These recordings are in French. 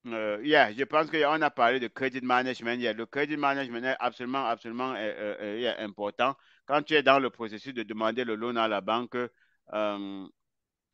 Je pense qu'on a parlé de credit management. Le credit management est absolument, absolument important. Quand tu es dans le processus de demander le loan à la banque, one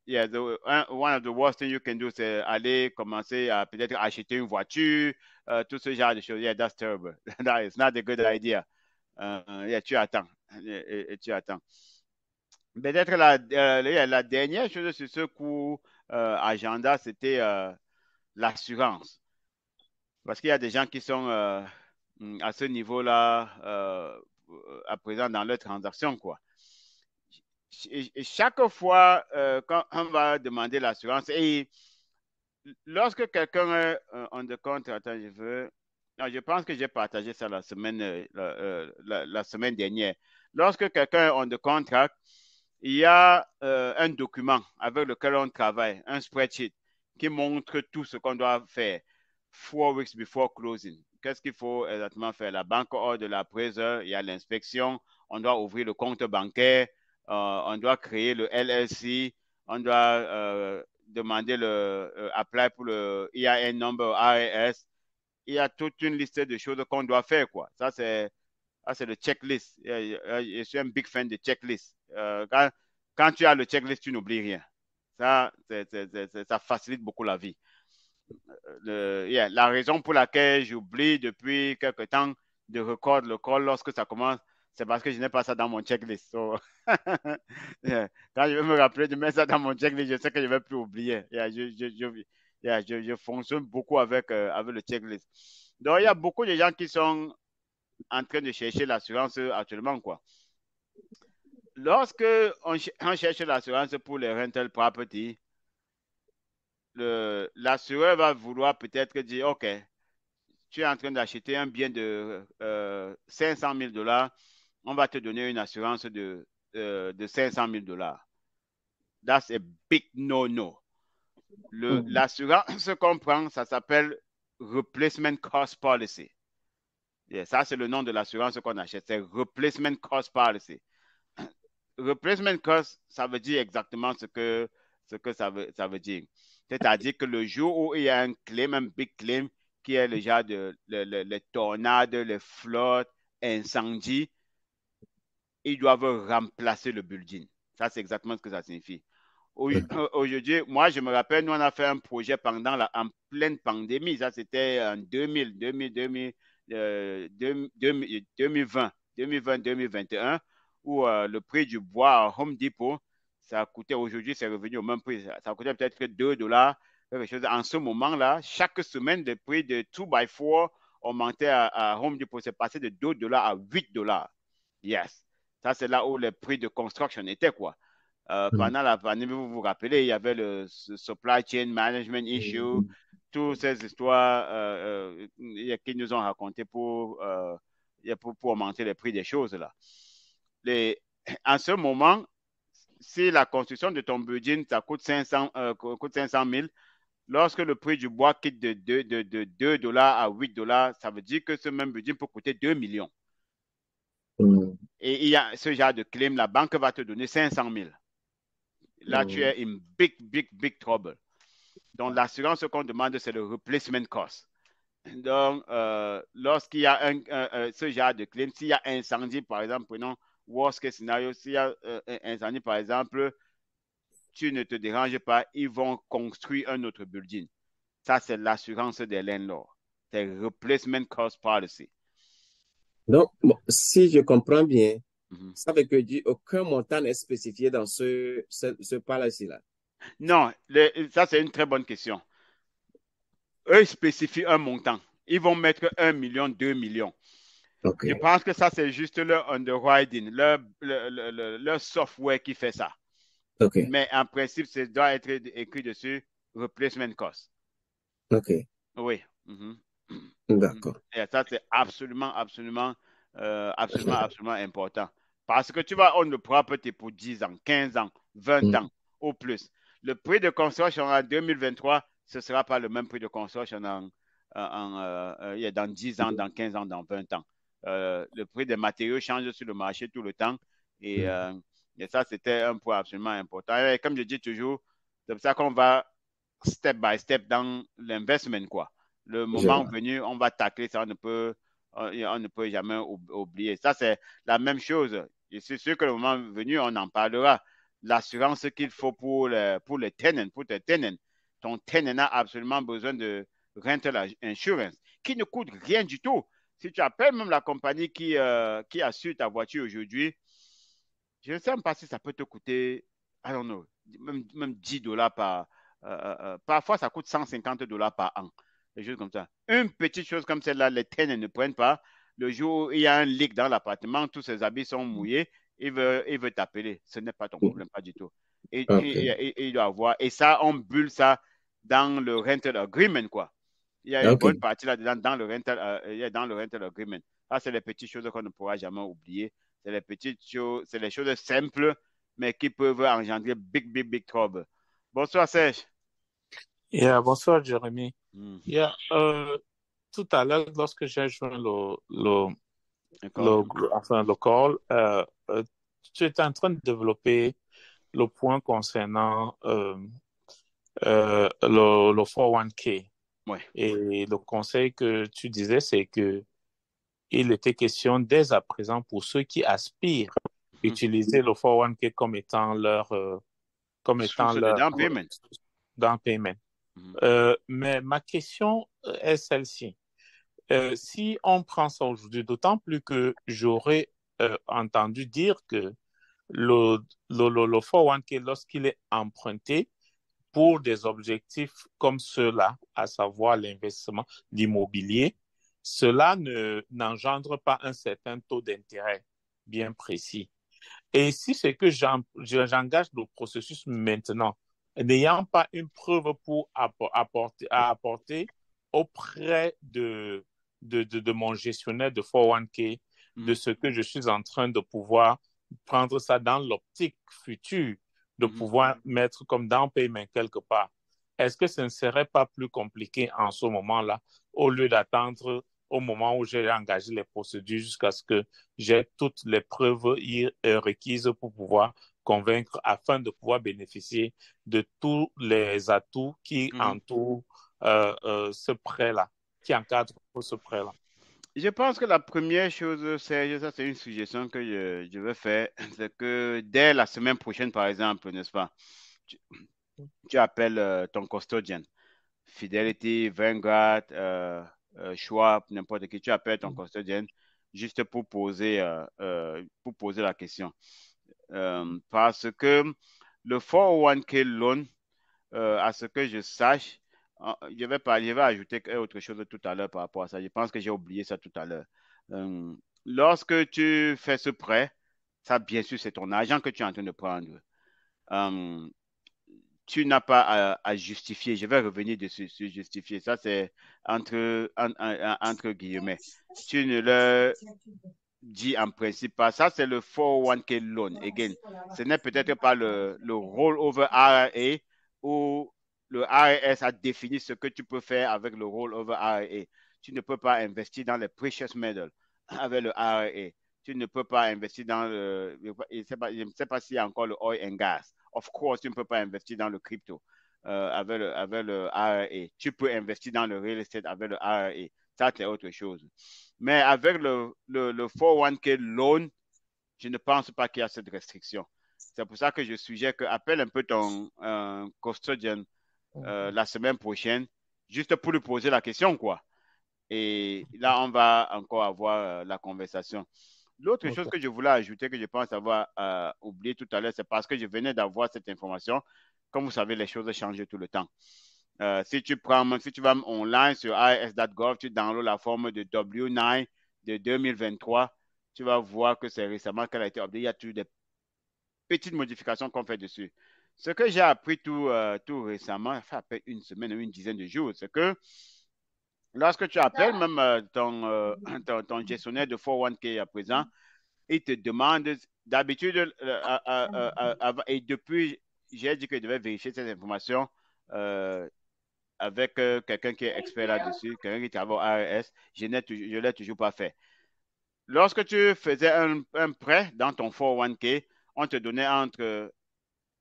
of the worst things you can do, c'est aller commencer à peut-être acheter une voiture, tout ce genre de choses. Yeah, that's terrible. That is not a good idea. Tu attends. Tu attends. Peut-être la dernière chose sur ce cours agenda, c'était l'assurance. Parce qu'il y a des gens qui sont à ce niveau-là à présent dans leurs transactions, quoi. Et chaque fois quand on va demander l'assurance, et lorsque quelqu'un est on the compte, attends, non, je pense que j'ai partagé ça la semaine, la semaine dernière. Lorsque quelqu'un est on the contract, il y a un document avec lequel on travaille, un spreadsheet, qui montre tout ce qu'on doit faire 4 weeks before closing. Qu'est-ce qu'il faut exactement faire? La banque hors de la prise, il y a l'inspection, on doit ouvrir le compte bancaire, on doit créer le LLC, on doit demander le apply pour le EIN number RAS. Il y a toute une liste de choses qu'on doit faire, quoi. Ça, c'est le checklist. Je suis un big fan de checklist. Quand tu as le checklist, tu n'oublies rien. Ça facilite beaucoup la vie. La raison pour laquelle j'oublie depuis quelque temps de record le call lorsque ça commence, c'est parce que je n'ai pas ça dans mon checklist. So, quand je vais me rappeler de mettre ça dans mon checklist, je sais que je ne vais plus oublier. Je fonctionne beaucoup avec le checklist. Donc, il y a beaucoup de gens qui sont en train de chercher l'assurance actuellement, quoi. Lorsque on cherche l'assurance pour les rental property, l'assureur va vouloir peut-être dire, OK, tu es en train d'acheter un bien de 500 000 dollars, on va te donner une assurance de 500 000 dollars. That's a big no-no. Mhm. L'assurance qu'on prend, ça s'appelle Replacement Cost Policy. Yeah, ça, c'est le nom de l'assurance qu'on achète. C'est Replacement Cost Policy. Replacement Cost, ça veut dire exactement ce que ça veut dire. C'est-à-dire que le jour où il y a un claim, un big claim, qui est le genre de les tornades, les flottes, incendies, ils doivent remplacer le building. Ça, c'est exactement ce que ça signifie. Aujourd'hui, moi, je me rappelle, nous, on a fait un projet en pleine pandémie. Ça, c'était en 2020, où le prix du bois à Home Depot, ça coûtait aujourd'hui, c'est revenu au même prix. Ça coûtait peut-être que 2 dollars, quelque chose. En ce moment-là, chaque semaine, le prix de 2x4 augmentait à Home Depot. C'est passé de 2 dollars à 8 dollars. Yes. Ça, c'est là où les prix de construction étaient, quoi. Mhm. Pendant la pandémie, vous vous rappelez, il y avait le supply chain management issue, Mhm. toutes ces histoires qu'ils nous ont racontées pour augmenter les prix des choses là. Les, en ce moment, si la construction de ton building, ça coûte 500 000, lorsque le prix du bois quitte de 2 dollars à 8 dollars, ça veut dire que ce même building peut coûter 2 millions. Mhm. Et il y a ce genre de claim, la banque va te donner 500 000. Là, tu Mhm. es in big, big, big trouble. Donc, l'assurance qu'on demande, c'est le replacement cost. Donc, lorsqu'il y a ce genre de claim, s'il y a incendie, par exemple, prenons worst case scenario, s'il y a un incendie, par exemple, tu ne te déranges pas, ils vont construire un autre building. Ça, c'est l'assurance des landlords. C'est replacement cost policy. Donc, bon, si je comprends bien, Mhm. ça veut que dire aucun montant n'est spécifié dans ce policy-là. Non, ça, c'est une très bonne question. Eux, ils spécifient un montant. Ils vont mettre 1 million, 2 millions. OK. Je pense que ça, c'est juste leur underwriting, leur software qui fait ça. OK. Mais en principe, ça doit être écrit dessus replacement cost. OK. Oui. Mhm. Mhm. D'accord. Et ça, c'est absolument, absolument, absolument, absolument important. Parce que tu vas on the property pour 10 ans, 15 ans, 20 Mhm. ans ou plus. Le prix de construction en 2023, ce ne sera pas le même prix de construction dans 10 ans, dans 15 ans, dans 20 ans. Le prix des matériaux change sur le marché tout le temps. Et, Mhm. euh, et ça, c'était un point absolument important. Et comme je dis toujours, c'est pour ça qu'on va step by step dans l'investment, quoi. Le Je moment vois. venu, on va tacler ça, on ne peut jamais oublier. Ça, c'est la même chose. Je suis sûr que le moment venu, on en parlera. L'assurance qu'il faut pour les tenants, pour tes tenants. Ton tenant a absolument besoin de rental insurance qui ne coûte rien du tout. Si tu appelles même la compagnie qui assure ta voiture aujourd'hui, je ne sais même pas si ça peut te coûter, I don't know, même 10 dollars parfois ça coûte 150 dollars par an. Des choses comme ça. Une petite chose comme celle-là, les tenants ne prennent pas. Le jour où il y a un leak dans l'appartement, tous ses habits sont mouillés, il veut t'appeler. Ce n'est pas ton problème, pas du tout. OK. Il doit avoir. Et ça, on bulle ça dans le rental agreement, quoi. Il y a une bonne OK. partie là-dedans dans le rental agreement. Ça, c'est les petites choses qu'on ne pourra jamais oublier. C'est les petites choses, c'est les choses simples, mais qui peuvent engendrer big trouble. Bonsoir, Serge. Yeah, bonsoir, Jérémy. Hmm. Yeah, tout à l'heure, lorsque j'ai joint D'accord. le call, tu étais en train de développer le point concernant le 401k. Ouais. Et le conseil que tu disais, c'est que il était question dès à présent pour ceux qui aspirent utiliser le 401k comme étant Source de leur down payment. down payment. Mais ma question est celle-ci. Si on prend ça aujourd'hui, d'autant plus que j'aurais entendu dire que le 401k, lorsqu'il est emprunté pour des objectifs comme ceux-là, à savoir l'investissement d'immobilier, cela n'engendre pas un certain taux d'intérêt bien précis. Et si c'est que j'engage le processus maintenant, n'ayant pas une preuve pour apporter auprès de mon gestionnaire de 401k de ce que je suis en train de pouvoir prendre ça dans l'optique future, de pouvoir mettre comme down payment quelque part, est-ce que ce ne serait pas plus compliqué en ce moment-là, au lieu d'attendre au moment où j'ai engagé les procédures jusqu'à ce que j'ai toutes les preuves requises pour pouvoir convaincre afin de pouvoir bénéficier de tous les atouts qui entourent ce prêt-là, qui encadrent ce prêt-là? Je pense que la première chose, Serge, ça c'est une suggestion que je vais faire, c'est que dès la semaine prochaine, par exemple, n'est-ce pas, tu, tu appelles ton custodian, Fidelity, Vanguard, Schwab, n'importe qui, tu appelles ton custodian juste pour poser la question. Parce que le 401k loan, à ce que je sache, je vais ajouter autre chose tout à l'heure par rapport à ça. Je pense que j'ai oublié ça tout à l'heure. Lorsque tu fais ce prêt, ça, bien sûr, c'est ton argent que tu es en train de prendre. Tu n'as pas à justifier. Je vais revenir dessus sur justifier. Ça, c'est entre guillemets. Tu ne le dis en principe pas. Ça, c'est le 401k loan. Again, ce n'est peut-être pas le rollover RRA où le RRS a défini ce que tu peux faire avec le rollover RRA. Tu ne peux pas investir dans les precious metals avec le RRA. Tu ne peux pas investir dans je ne sais pas s'il y a encore le oil and gas. Of course, tu ne peux pas investir dans le crypto avec le RRA. Tu peux investir dans le real estate avec le RRA. Ça, c'est autre chose. Mais avec le 401k loan, je ne pense pas qu'il y a cette restriction. C'est pour ça que je suggère que appelle un peu ton custodian la semaine prochaine, juste pour lui poser la question, quoi. Et là, on va encore avoir la conversation. L'autre chose que je voulais ajouter, que je pense avoir oublié tout à l'heure, c'est parce que je venais d'avoir cette information. Comme vous savez, les choses changent tout le temps. Si tu vas online sur IRS.gov, tu downloads la forme de W9 de 2023, tu vas voir que c'est récemment qu'elle a été updatée. Il y a toujours des petites modifications qu'on fait dessus. Ce que j'ai appris tout récemment, ça fait à peine une semaine ou une dizaine de jours, c'est que lorsque tu appelles même ton gestionnaire de 401k à présent, il te demande d'habitude, et depuis, j'ai dit que je devais vérifier cette information avec quelqu'un qui est expert là-dessus, quelqu'un qui travaille au ARS. Je ne l'ai toujours pas fait. Lorsque tu faisais un prêt dans ton 401k, on te donnait entre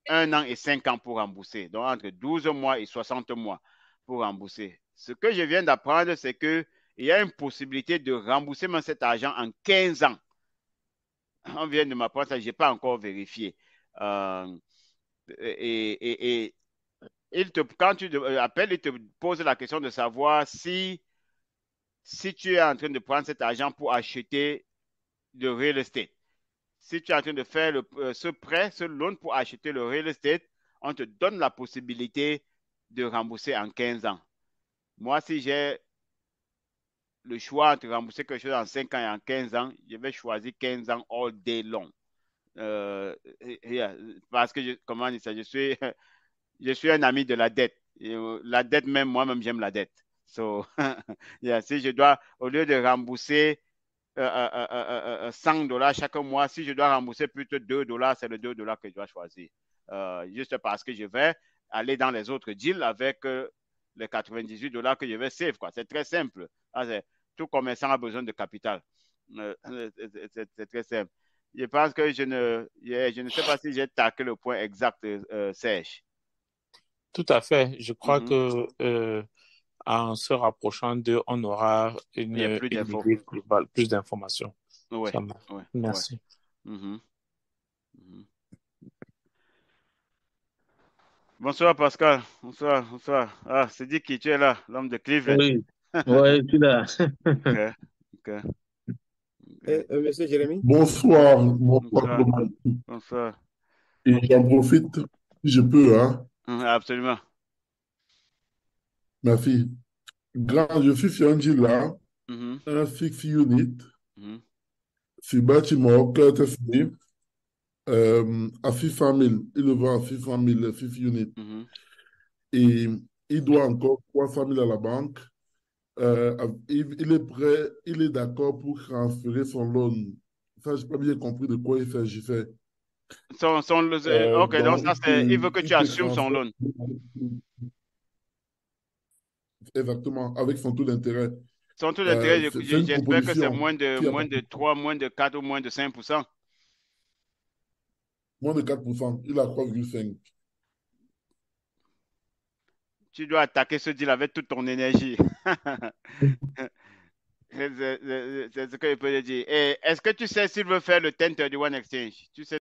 1 an et 5 ans pour rembourser. Donc, entre 12 mois et 60 mois pour rembourser. Ce que je viens d'apprendre, c'est qu'il y a une possibilité de rembourser cet argent en 15 ans. On vient de m'apprendre ça, je n'ai pas encore vérifié. Et quand tu appelles, il te pose la question de savoir si tu es en train de prendre cet argent pour acheter de real estate. Si tu es en train de faire ce prêt, ce loan pour acheter le real estate, on te donne la possibilité de rembourser en 15 ans. Moi, si j'ai le choix entre rembourser quelque chose en 5 ans et en 15 ans, je vais choisir 15 ans all day long. Parce que, comment dire ça, je suis un ami de la dette. La dette même, moi-même, j'aime la dette. So, si je dois, au lieu de rembourser $100 chaque mois, si je dois rembourser plutôt $2, c'est le $2 que je dois choisir. Juste parce que je vais aller dans les autres deals avec les $98 que je vais save. C'est très simple. Tout commerçant a besoin de capital. C'est très simple. Je pense que je ne sais pas si j'ai taqué le point exact, Serge. Tout à fait. Je crois que en se rapprochant d'eux, on aura une idée globale, plus d'informations. Ouais, merci. Ouais. Bonsoir Pascal. Bonsoir. Ah, c'est dit qui tu es là, l'homme de Cleveland. Oui, ouais, je suis là. Ok. Monsieur Jérémy? Bonsoir. Bonsoir. Et j'en profite si je peux, hein. Absolument. Ma fille. Je suis sur un deal là, un fixed unit, sur Baltimore, Clearfield, à 500 000. Il le vend à 500 000, le fixed unit. Et il doit encore 300 000 à la banque. Il est prêt, il est d'accord pour transférer son loan. Ça, je n'ai pas bien compris de quoi il s'agit. Ok, donc ça, il veut que tu assumes son loan. Exactement, avec son taux d'intérêt. Son taux d'intérêt, j'espère que c'est moins de 3, moins de 4 ou moins de 5%. Moins de 4%, il a 3,5%. Tu dois attaquer ce deal avec toute ton énergie. C'est ce que je peux te dire. Est-ce que tu sais s'il veut faire le 1031 exchange? Tu sais